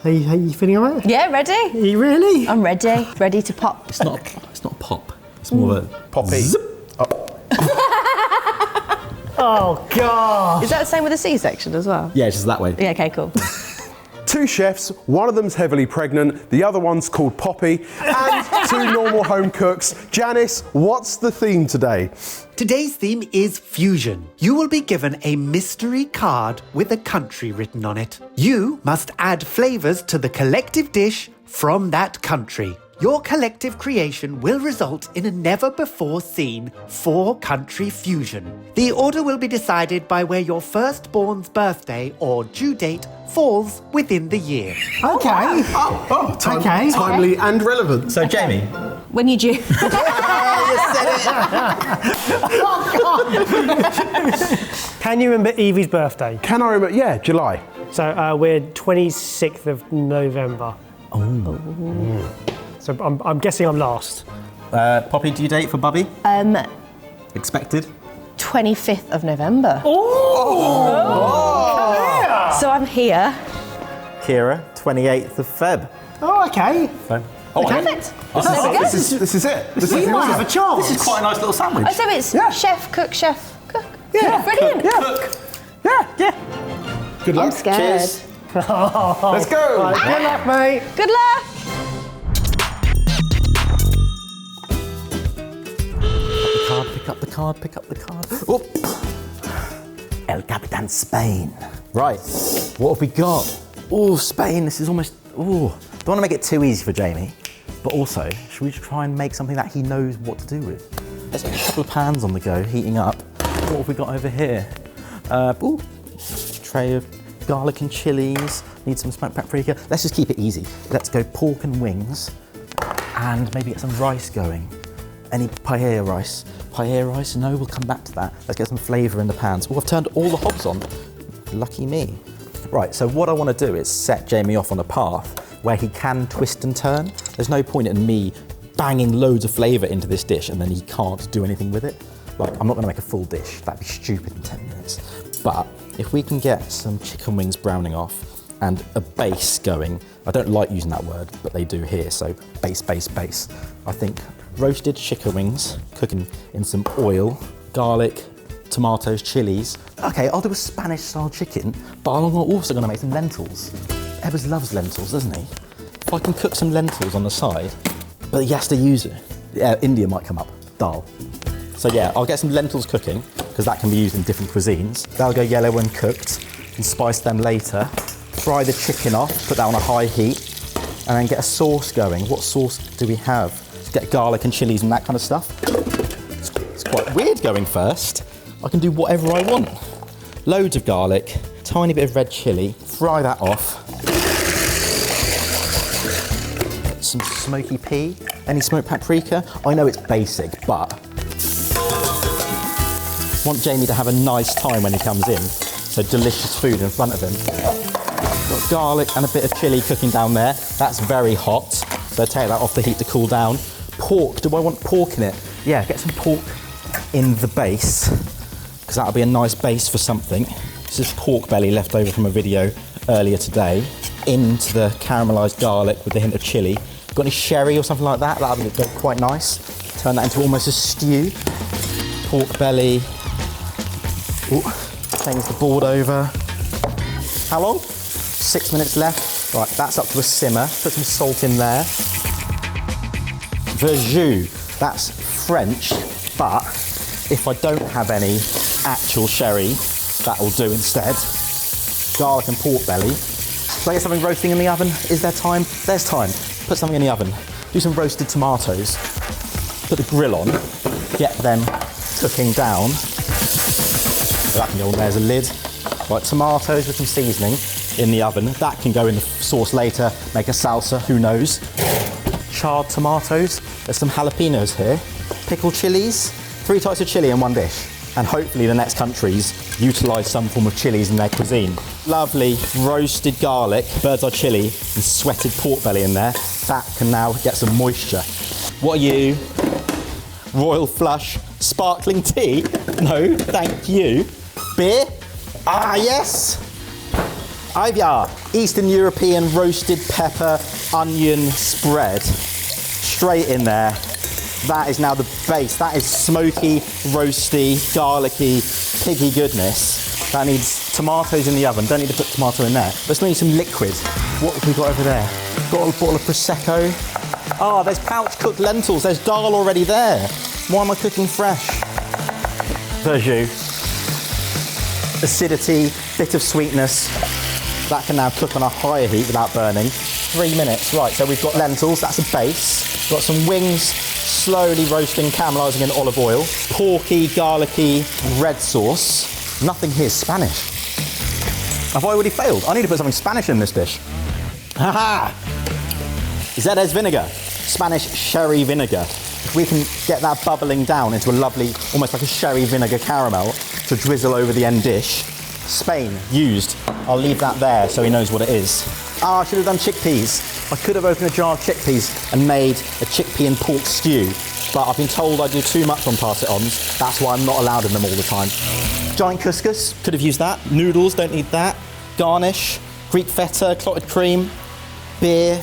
Are you feeling all right? Yeah, ready? Are you really? I'm ready. Ready to pop. It's not a pop. It's more of a Poppy. zip. Oh, God. Is that the same with the C-section as well? Yeah, it's just that way. Yeah, okay, cool. Two chefs, one of them's heavily pregnant, the other one's called Poppy, and two normal home cooks. Janice, what's the theme today? Today's theme is fusion. You will be given a mystery card with a country written on it. You must add flavours to the collective dish from that country. Your collective creation will result in a never-before-seen four-country fusion. The order will be decided by where your firstborn's birthday or due date falls within the year. Okay. Okay. Timely and relevant. So, Jamie. When you do. Can you remember Evie's birthday? Can I remember? Yeah, July. So we're 26th of November. Oh. So I'm guessing I'm last. Poppy, due date for Bubby? Expected? 25th of November. Oh! So I'm here. Kira, 28th of Feb. Oh, okay. So, oh, Perfect. This There we go. This is it. This We is might have a chance. This is quite a nice little sandwich. Oh, so it's chef, cook, chef, cook. Yeah. Brilliant. Yeah. Good luck. I'm scared. Cheers. Let's go. Right, good luck, mate. Good luck. Pick up the card. Oop. El Capitan Spain. Right, what have we got? Oh, Spain, this is almost, don't want to make it too easy for Jamie, but also, should we try and make something that he knows what to do with? There's a couple of pans on the go, heating up. What have we got over here? Tray of garlic and chilies, need some smoked paprika. Let's just keep it easy. Let's go pork and wings, and maybe get some rice going. Any paella rice? Paella rice? No, we'll come back to that. Let's get some flavour in the pans. Oh, I've turned all the hobs on. Lucky me. Right, so what I want to do is set Jamie off on a path where he can twist and turn. There's no point in me banging loads of flavour into this dish and then he can't do anything with it. Like, I'm not going to make a full dish. That'd be stupid in 10 minutes. But if we can get some chicken wings browning off and a base going, I don't like using that word, but they do here, so base. I think roasted chicken wings, cooking in some oil, garlic, tomatoes, chilies. Okay, I'll do a Spanish style chicken, but I'm also gonna make some lentils. Ebbers loves lentils, doesn't he? If I can cook some lentils on the side, but he has to use it. Yeah, India might come up, dal. So yeah, I'll get some lentils cooking, because that can be used in different cuisines. They'll go yellow when cooked, and spice them later. Fry the chicken off, put that on a high heat, and then get a sauce going. What sauce do we have? Get garlic and chilies and that kind of stuff. It's quite weird going first. I can do whatever I want. Loads of garlic, tiny bit of red chilli, fry that off. Some smoky pea, any smoked paprika. I know it's basic, but want Jamie to have a nice time when he comes in. So delicious food in front of him. Got garlic and a bit of chilli cooking down there. That's very hot, so take that off the heat to cool down. Pork, do I want pork in it? Yeah, get some pork in the base, because that'll be a nice base for something. This is pork belly left over from a video earlier today. Into the caramelised garlic with a hint of chilli. Got any sherry or something like that? That'll be quite nice. Turn that into almost a stew. Pork belly. Ooh, change the board over. How long? 6 minutes left. Right, that's up to a simmer. Put some salt in there. Verjus, that's French, but if I don't have any actual sherry, that'll do instead. Garlic and pork belly. Shall I get something roasting in the oven? Is there time? There's time. Put something in the oven. Do some roasted tomatoes. Put the grill on. Get them cooking down. That can go on there as a lid. Right, tomatoes with some seasoning in the oven. That can go in the sauce later, make a salsa, who knows. Charred tomatoes. There's some jalapenos here. Pickled chilies. 3 types of chili in one dish. And hopefully the next countries utilise some form of chilies in their cuisine. Lovely roasted garlic, bird's eye chilli, and sweated pork belly in there. That can now get some moisture. What are you? Royal Flush sparkling tea? No, thank you. Beer? Ah, yes. Ivia, Eastern European roasted pepper onion spread. Straight in there. That is now the base. That is smoky, roasty, garlicky, piggy goodness. That needs tomatoes in the oven. Don't need to put tomato in there. Let's need some liquid. What have we got over there? Got a bottle of Prosecco. Ah, there's pouch cooked lentils. There's dal already there. Why am I cooking fresh? Verjus. Acidity, bit of sweetness. That can now cook on a higher heat without burning. 3 minutes, right, so we've got lentils, that's a base. Got some wings, slowly roasting, caramelising in olive oil. Porky, garlicky, red sauce. Nothing here is Spanish. Have I already failed? I need to put something Spanish in this dish. Ha-ha! Zedez vinegar, Spanish sherry vinegar. If we can get that bubbling down into a lovely, almost like a sherry vinegar caramel to drizzle over the end dish. Spain, used. I'll leave that there so he knows what it is. Ah, I should have done chickpeas. I could have opened a jar of chickpeas and made a chickpea and pork stew, but I've been told I do too much on Party-Ons. That's why I'm not allowed in them all the time. Giant couscous, could have used that. Noodles, don't need that. Garnish, Greek feta, clotted cream, beer.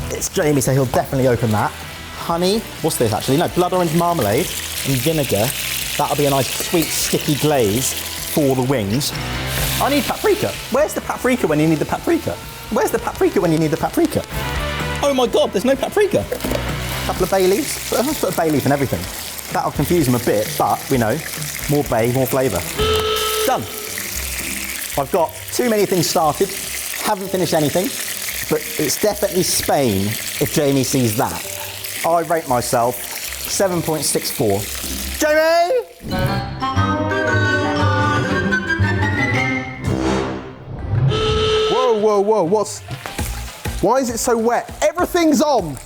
It's Jamie, so he'll definitely open that. Honey, what's this actually? No, blood orange marmalade and vinegar. That'll be a nice sweet sticky glaze for the wings. I need paprika. Where's the paprika when you need the paprika? Where's the paprika when you need the paprika? Oh my God, there's no paprika. Couple of bay leaves. Let's put a bay leaf in everything. That'll confuse them a bit, but we know, more bay, more flavour. Done. I've got too many things started, haven't finished anything, but it's definitely Spain if Jamie sees that. I rate myself 7.64. Jamie! Whoa, what's... Why is it so wet? Everything's on!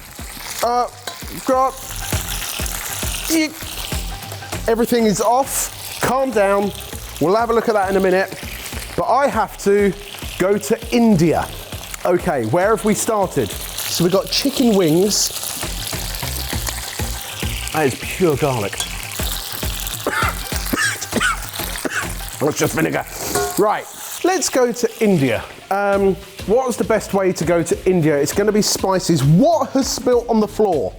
Everything is off. Calm down. We'll have a look at that in a minute. But I have to go to India. Okay, where have we started? So we've got chicken wings. That is pure garlic. That's just vinegar. Right, let's go to India. What is the best way to go to India? It's going to be spices. What has spilt on the floor?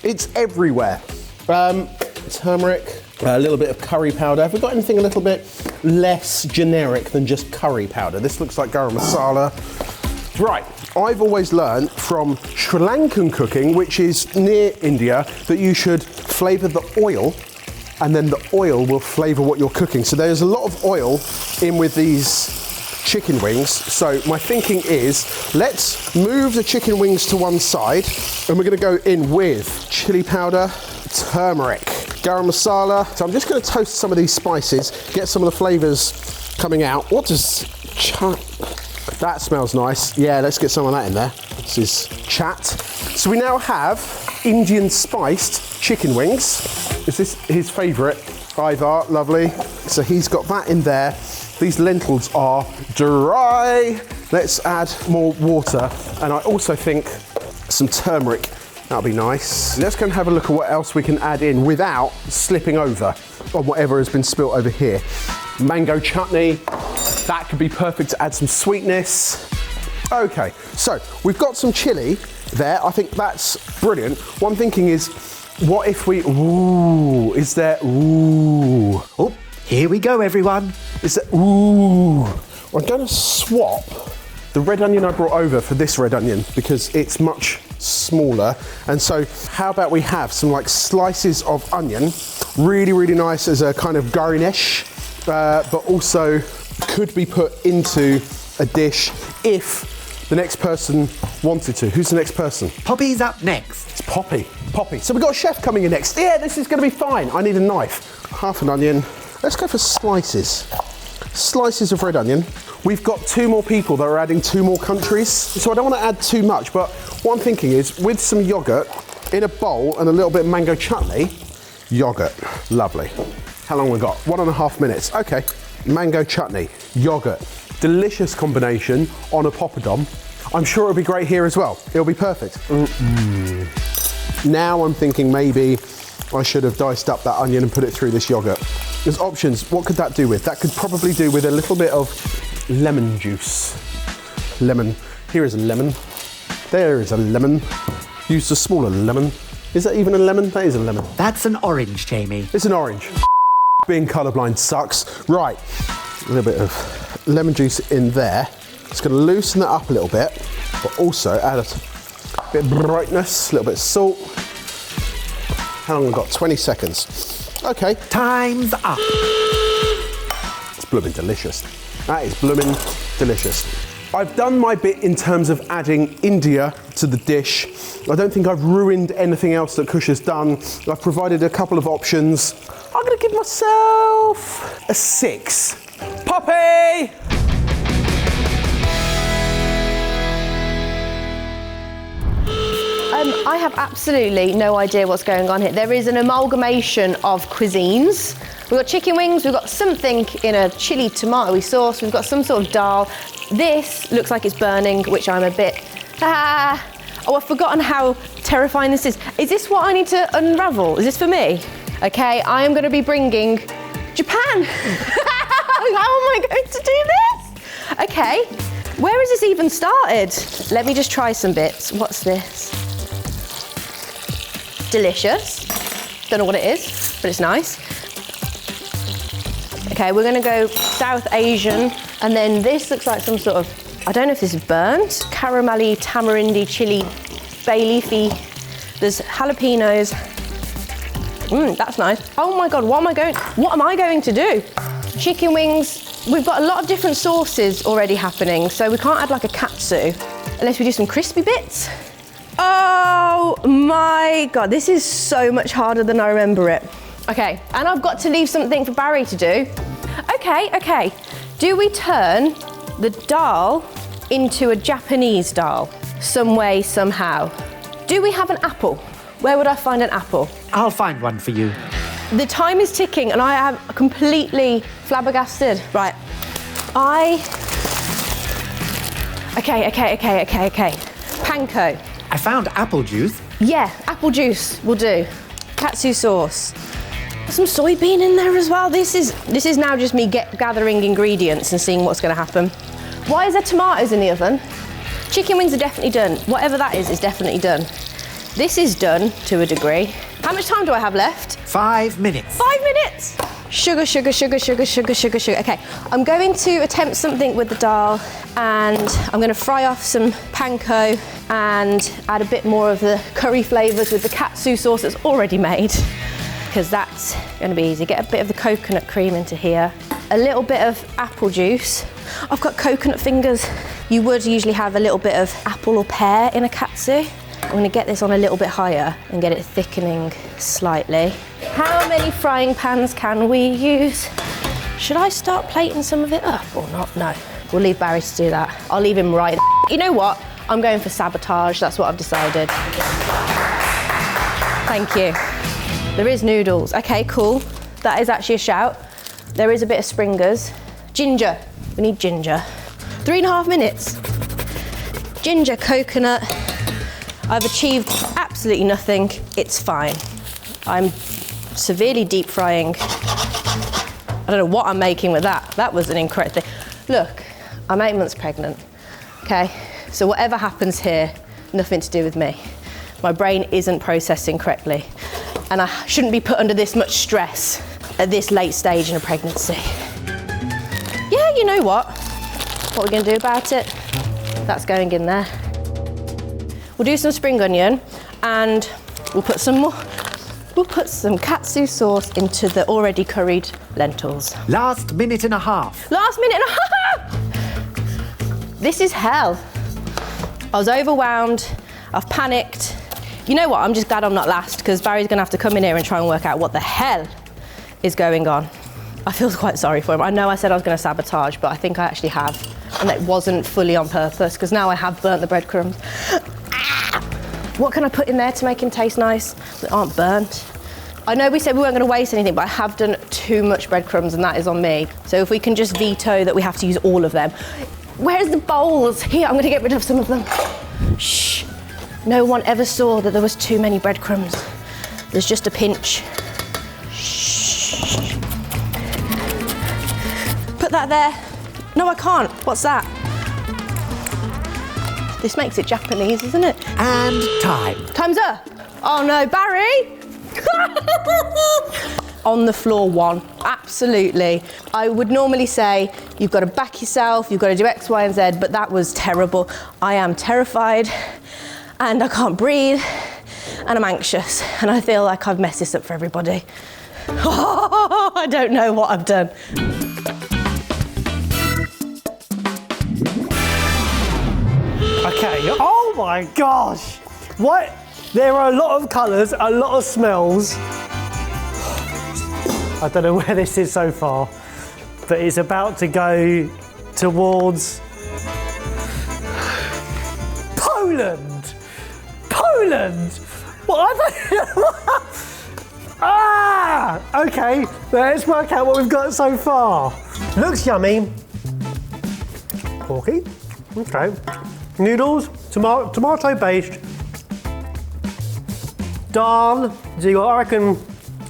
It's everywhere. Turmeric, a little bit of curry powder. Have we got anything a little bit less generic than just curry powder? This looks like garam masala. Right, I've always learned from Sri Lankan cooking, which is near India, that you should flavour the oil and then the oil will flavour what you're cooking. So there's a lot of oil in with these chicken wings. So my thinking is, let's move the chicken wings to one side and we're gonna go in with chili powder, turmeric, garam masala. So I'm just gonna toast some of these spices, get some of the flavours coming out. What does that smells nice. Yeah, let's get some of that in there. This is chat. So we now have Indian spiced chicken wings. Is this his favourite? Ivar, lovely. So he's got that in there. These lentils are dry. Let's add more water. And I also think some turmeric. That'll be nice. Let's go and have a look at what else we can add in without slipping over on whatever has been spilt over here. Mango chutney. That could be perfect to add some sweetness. Okay, so we've got some chili there. I think that's brilliant. What I'm thinking is, what if we, is there, Oh, here we go, everyone. is there, I'm gonna swap the red onion I brought over for this red onion because it's much smaller. And so how about we have some like slices of onion, really, really nice as a kind of garnish, but also could be put into a dish if the next person wanted to. Who's the next person? Poppy's up next. It's Poppy. Poppy. So we've got a chef coming in next. Yeah, this is going to be fine. I need a knife. Half an onion. Let's go for slices. Slices of red onion. We've got 2 more people that are adding 2 more countries. So I don't want to add too much, but what I'm thinking is with some yogurt in a bowl and a little bit of mango chutney, yogurt. Lovely. How long we got? 1.5 minutes. Okay. Mango chutney, yogurt. Delicious combination on a poppadom. I'm sure it'll be great here as well. It'll be perfect. Now I'm thinking maybe I should have diced up that onion and put it through this yogurt. There's options. What could that do with? That could probably do with a little bit of lemon juice. Lemon. Here is a lemon. There is a lemon. Use a smaller lemon. Is that even a lemon? That is a lemon. That's an orange, Jamie. It's an orange. Being colourblind sucks. Right, a little bit of lemon juice in there. It's going to loosen that up a little bit, but also add a bit of brightness, a little bit of salt. How long have we got? 20 seconds. Okay. Time's up. It's blooming delicious. That is blooming delicious. I've done my bit in terms of adding India to the dish. I don't think I've ruined anything else that Kush has done. I've provided a couple of options. I'm gonna give myself a 6. Poppy! I have absolutely no idea what's going on here. There is an amalgamation of cuisines. We've got chicken wings, we've got something in a chili tomatoey sauce, we've got some sort of dal. This looks like it's burning, which I'm a bit, oh, I've forgotten how terrifying this is. Is this what I need to unravel? Is this for me? Okay, I am gonna be bringing Japan. How am I going to do this? Okay, where has this even started? Let me just try some bits. What's this? Delicious. Don't know what it is, but it's nice. Okay, we're gonna go South Asian, and then this looks like some sort of, I don't know if this is burnt, caramelly, tamarindy, chili, bay leafy. There's jalapenos. That's nice. Oh my God, what am I going to do? Chicken wings, we've got a lot of different sauces already happening, so we can't add like a katsu, unless we do some crispy bits. Oh my God, this is so much harder than I remember it. Okay, and I've got to leave something for Barry to do. Okay. Do we turn the dal into a Japanese dal? Some way, somehow. Do we have an apple? Where would I find an apple? I'll find one for you. The time is ticking and I am completely flabbergasted. Right, Okay. Panko. I found apple juice. Yeah, apple juice will do. Katsu sauce. Some soybean in there as well. This is now just me gathering ingredients and seeing what's going to happen. Why is there tomatoes in the oven? Chicken wings are definitely done. Whatever that is definitely done. This is done to a degree. How much time do I have left? 5 minutes. 5 minutes! Sugar. Okay, I'm going to attempt something with the dal, and I'm going to fry off some panko and add a bit more of the curry flavours with the katsu sauce that's already made, because that's going to be easy. Get a bit of the coconut cream into here, a little bit of apple juice. I've got coconut fingers. You would usually have a little bit of apple or pear in a katsu. I'm going to get this on a little bit higher and get it thickening slightly. How many frying pans can we use? Should I start plating some of it up or not? No, we'll leave Barry to do that. I'll leave him right. You know what? I'm going for sabotage. That's what I've decided. Thank you. There is noodles. Okay, cool. That is actually a shout. There is a bit of Springers. Ginger. We need ginger. 3.5 minutes. Ginger, coconut. I've achieved absolutely nothing. It's fine. I'm severely deep frying. I don't know what I'm making with that. That was an incredible thing. Look, I'm 8 months pregnant, okay? So whatever happens here, nothing to do with me. My brain isn't processing correctly, and I shouldn't be put under this much stress at this late stage in a pregnancy. Yeah, you know what? What are we gonna do about it? That's going in there. We'll do some spring onion, and we'll put some katsu sauce into the already curried lentils. Last minute and a half. Last minute and a half! This is hell. I was overwhelmed, I've panicked. You know what, I'm just glad I'm not last, because Barry's gonna have to come in here and try and work out what the hell is going on. I feel quite sorry for him. I know I said I was gonna sabotage, but I think I actually have. And it wasn't fully on purpose, because now I have burnt the breadcrumbs. What can I put in there to make him taste nice that aren't burnt? I know we said we weren't going to waste anything, but I have done too much breadcrumbs, and that is on me. So if we can just veto that we have to use all of them. Where's the bowls? Here, I'm going to get rid of some of them. Shh. No one ever saw that there was too many breadcrumbs. There's just a pinch. Shh. Put that there. No, I can't. What's that? This makes it Japanese, isn't it? And time. Time's up. Oh no, Barry! On the floor 1, absolutely. I would normally say you've got to back yourself, you've got to do X, Y, and Z, but that was terrible. I am terrified and I can't breathe and I'm anxious and I feel like I've messed this up for everybody. I don't know what I've done. Okay, oh my gosh! What? There are a lot of colours, a lot of smells. I don't know where this is so far, but it's about to go towards Poland. Poland. What? Okay. Let's work out what we've got so far. Looks yummy. Porky. Okay. Noodles, tomato based. Dal. So you got, I reckon,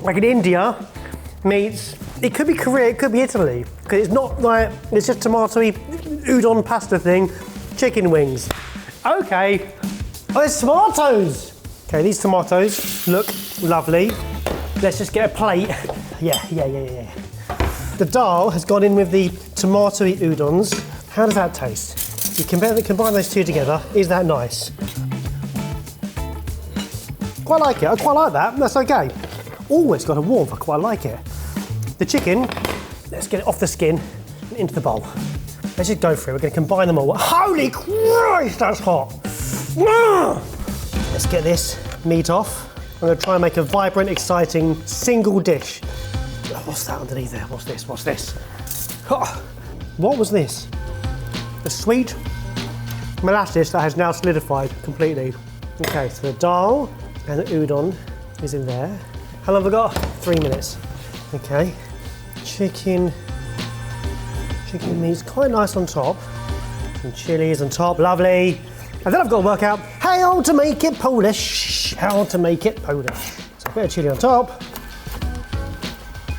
like in India. Meats. It could be Korea, it could be Italy. Because it's not like, it's just tomatoey udon pasta thing. Chicken wings. Okay. Oh, there's tomatoes. Okay, these tomatoes look lovely. Let's just get a plate. Yeah. The dal has gone in with the tomatoey udons. How does that taste? You combine those two together. Is that nice? Quite like it. I quite like that. That's okay. Oh, it's got a warmth. I quite like it. The chicken, let's get it off the skin and into the bowl. Let's just go through. We're going to combine them all. Holy Christ, that's hot. Let's get this meat off. I'm going to try and make a vibrant, exciting single dish. Oh, what's that underneath there? What's this? What's this? Oh, what was this? The sweet molasses that has now solidified completely. Okay, so the dal and the udon is in there. How long have I got? 3 minutes. Okay. Chicken meat's quite nice on top. Some chilies on top, lovely. And then I've got to work out how to make it Polish. How to make it Polish. So a bit of chili on top.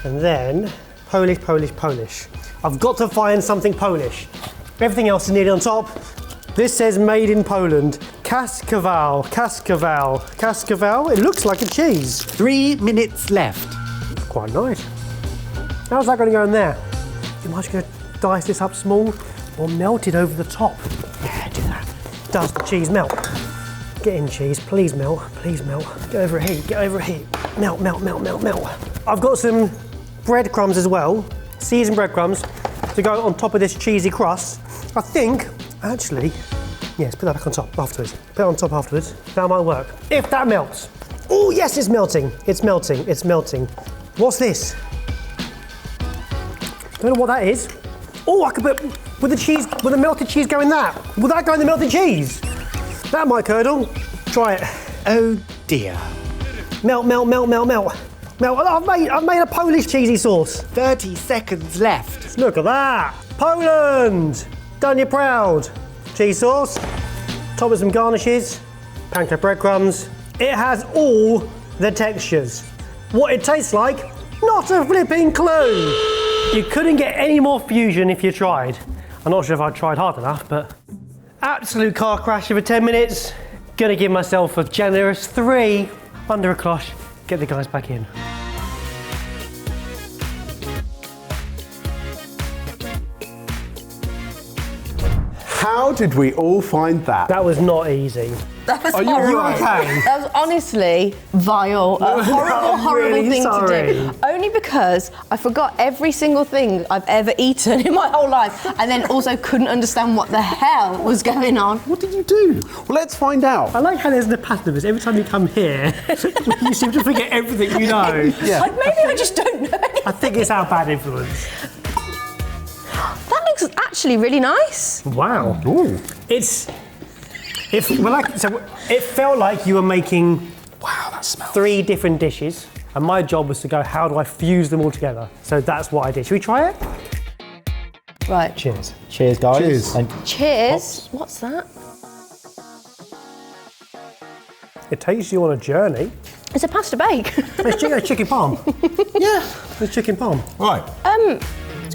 And then Polish. I've got to find something Polish. Everything else is nearly on top. This says made in Poland. Kaskawal. It looks like a cheese. 3 minutes left. Quite nice. How's that going to go in there? Am I just going to dice this up small or melt it over the top? Yeah, do that. Does the cheese melt? Get in, cheese. Please melt. Please melt. Get over a heat. Melt. I've got some breadcrumbs as well. Seasoned breadcrumbs to go on top of this cheesy crust. I think, actually, yes, put that back on top afterwards. Put it on top afterwards. That might work. If that melts. Oh, yes, it's melting. It's melting. What's this? Don't know what that is. Oh, I could put, with the melted cheese go in that. Will that go in the melted cheese? That might curdle. Try it. Oh dear. Melt. I've made a Polish cheesy sauce. 30 seconds left. Look at that. Poland. Done you proud. Cheese sauce. Top with some garnishes. Panko breadcrumbs. It has all the textures. What it tastes like, not a flipping clue. You couldn't get any more fusion if you tried. I'm not sure if I tried hard enough, but absolute car crash for 10 minutes. Gonna give myself a generous 3 under a cloche. Get the guys back in. How did we all find that? That was not easy. That was Are you horrible. okay? That was honestly vile. A horrible really thing sorry. to do. Only because I forgot every single thing I've ever eaten in my whole life, and then also couldn't understand what the hell was going on. What did you do? Well, let's find out. I like how there's the pattern of this. Every time you come here, you seem to forget everything you know. Yeah. Maybe I just don't know. I think it's our bad influence. That looks actually really nice. Wow. Ooh. It felt like you were making Wow, that smells. 3 different dishes, and my job was to go, how do I fuse them all together? So that's what I did. Should we try it? Right. Cheers. Cheers, guys. Cheers. And Cheers. What's that? It takes you on a journey. It's a pasta bake. It's chicken palm. Yeah. It's chicken palm. Right.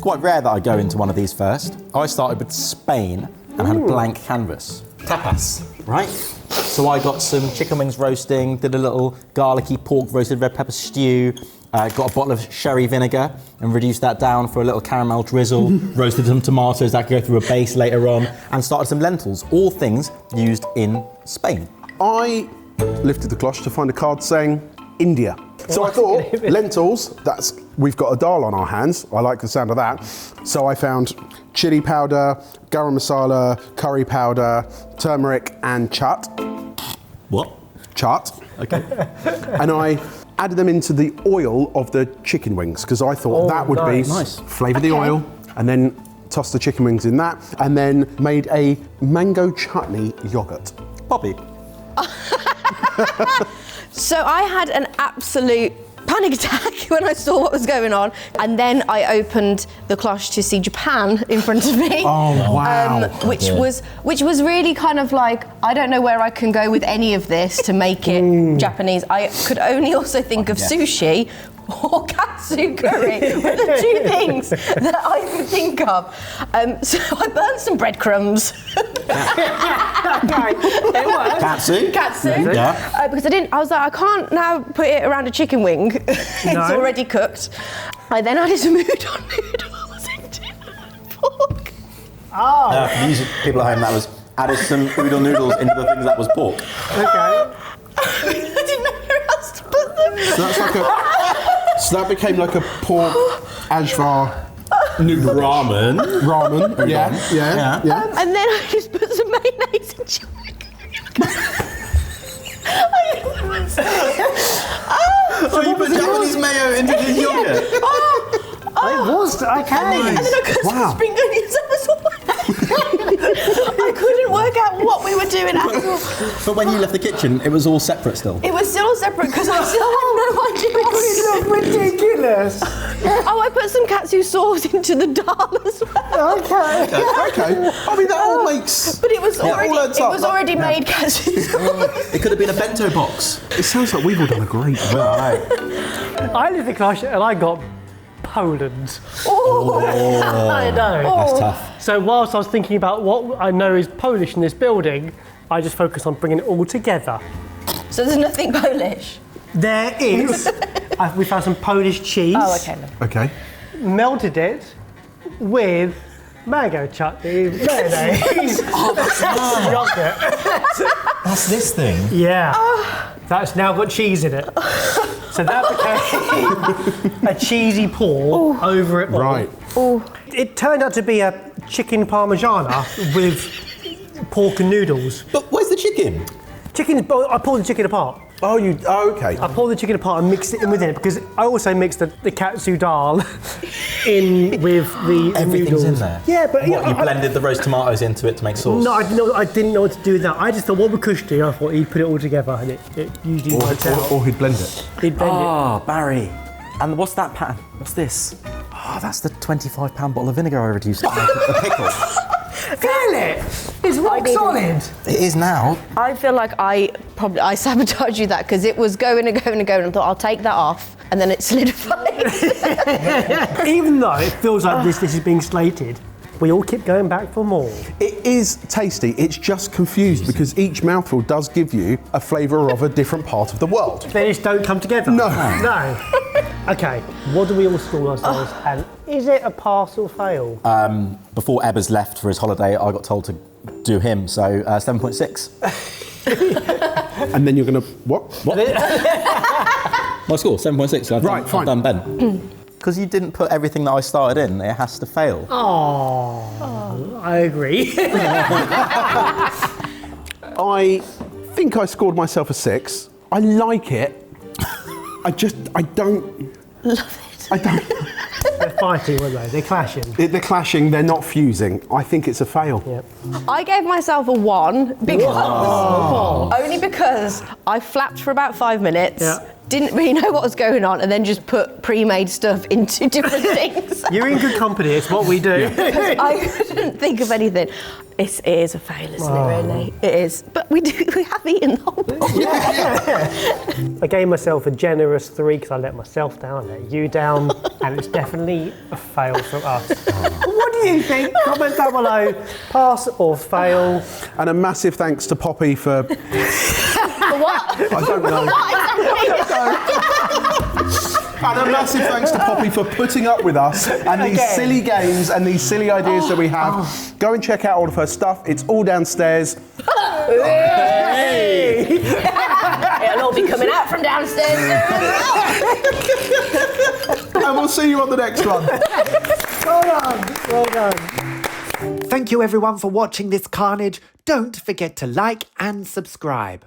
quite rare that I go into one of these first. I started with Spain and had a blank canvas. Tapas, right? So I got some chicken wings roasting, did a little garlicky pork roasted red pepper stew, got a bottle of sherry vinegar and reduced that down for a little caramel drizzle, roasted some tomatoes that could go through a base later on, and started some lentils, all things used in Spain. I lifted the cloche to find a card saying India. So I thought, lentils, we've got a dal on our hands. I like the sound of that. So I found chili powder, garam masala, curry powder, turmeric and chat. What? Chat. Okay. And I added them into the oil of the chicken wings because I thought that would be nice. Flavour the oil and then toss the chicken wings in that and then made a mango chutney yogurt. Poppy. So I had an absolute panic attack when I saw what was going on, and then I opened the cloche to see Japan in front of me. Oh wow! Which was really kind of like, I don't know where I can go with any of this to make it Japanese. I could only also think of sushi or katsu curry were the two things that I could think of. So I burned some breadcrumbs. Katsu? Katsu. Yeah. Because I was like, I can't now put it around a chicken wing. It's already cooked. I then added some udon noodles into pork. Oh. For these people at home, that was added some udon noodles into the things that was pork. Okay. I didn't know where else to put them. So that's like so that became like a pork ajvar noodle Ramen. ramen. Yeah. And then I just put some mayonnaise in So you put Japanese mayo into the yogurt? It was, okay. And then I cut some spring onions. I couldn't work out what we were doing at all. But when you left the kitchen, it was all separate still. It was still separate because I still had no idea what It's ridiculous. Oh, I put some katsu sauce into the dal as well. Okay. Okay. I mean that all makes. But it was already Yeah. made katsu sauce. It could have been a bento box. It sounds like we've all done a great job. I lived in cloche and I got Poland. Oh. I know. That's tough. So whilst I was thinking about what I know is Polish in this building, I just focused on bringing it all together. So there's nothing Polish? There is. We found some Polish cheese. Oh, okay. Okay. Melted it with mango chutney, mayonnaise, yogurt. That's this thing. Yeah. That's now got cheese in it. So that became a cheesy pour over it all. Right. It turned out to be a chicken parmigiana with pork and noodles. But where's the chicken? I pulled the chicken apart. Okay. I pulled the chicken apart and mixed it in with it because I also mixed the katsu dal in with the Everything's noodles. in there? Yeah, but What, you blended the roast tomatoes into it to make sauce? No, I didn't know what to do with that. I just thought what would Kush do? I thought he'd put it all together and it usually works out. Or he'd blend it. He'd blend Oh, Barry. And what's that pattern? What's this? Oh, that's the £25 bottle of vinegar I reduced to make a pickle. it. Feel it! It's rock solid! It is now. I feel like I sabotaged you that because it was going and going and going and I thought I'll take that off and then it solidified. Even though it feels like this is being slated, we all keep going back for more. It is tasty. It's just confused because each mouthful does give you a flavour of a different part of the world. They just don't come together. No. No. Okay, what do we all score ourselves? And is it a pass or fail? Before Ebbers left for his holiday, I got told to do him, so 7.6. And then you're going to what? My score, 7.6. So Right, fine. I've done Ben. Because you didn't put everything that I started in, it has to fail. Oh, I agree. I think I scored myself a 6. I like it. I don't. Love it. I don't. They're fighting, weren't they? They're clashing. They're clashing. They're not fusing. I think it's a fail. Yep. I gave myself a 1 because only because I flapped for about 5 minutes. Yeah. didn't really know what was going on and then just put pre-made stuff into different things. You're in good company, it's what we do. I couldn't think of anything. It is a fail, isn't it, really? It is. But we have eaten the whole pot. I gave myself a generous 3 because I let myself down, let you down, and it's definitely a fail from us. What do you think? Comment down below, pass or fail. And a massive thanks to Poppy for... For what? I don't know. And a massive thanks to Poppy for putting up with us and these silly games and these silly ideas that we have. Go and check out all of her stuff. It's all downstairs. Hey! It'll all be coming out from downstairs. And we'll see you on the next one. Well done, well done. Thank you everyone for watching this carnage. Don't forget to like and subscribe.